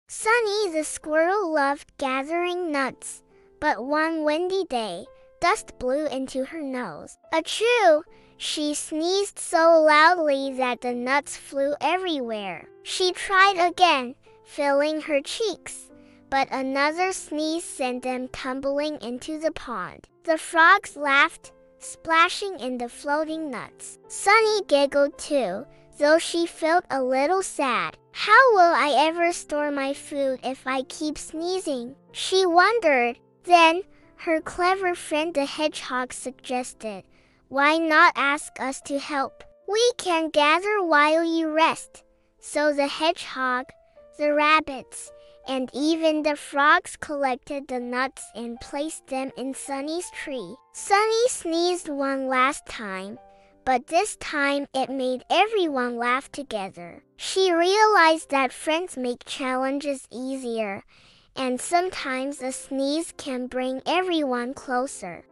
Sunny the squirrel loved gathering nuts, but one windy day, dust blew into her nose. Achoo! She sneezed so loudly that the nuts flew everywhere. She tried again, filling her cheeks, but another sneeze sent them tumbling into the pond. The frogs laughed, splashing in the floating nuts. Sunny giggled too, though she felt a little sad. How will I ever store my food if I keep sneezing? She wondered. Then, her clever friend the hedgehog suggested, why not ask us to help? We can gather while you rest. So the hedgehog, the rabbits, and even the frogs collected the nuts and placed them in Sunny's tree. Sunny sneezed one last time, but this time it made everyone laugh together. She realized that friends make challenges easier, and sometimes a sneeze can bring everyone closer.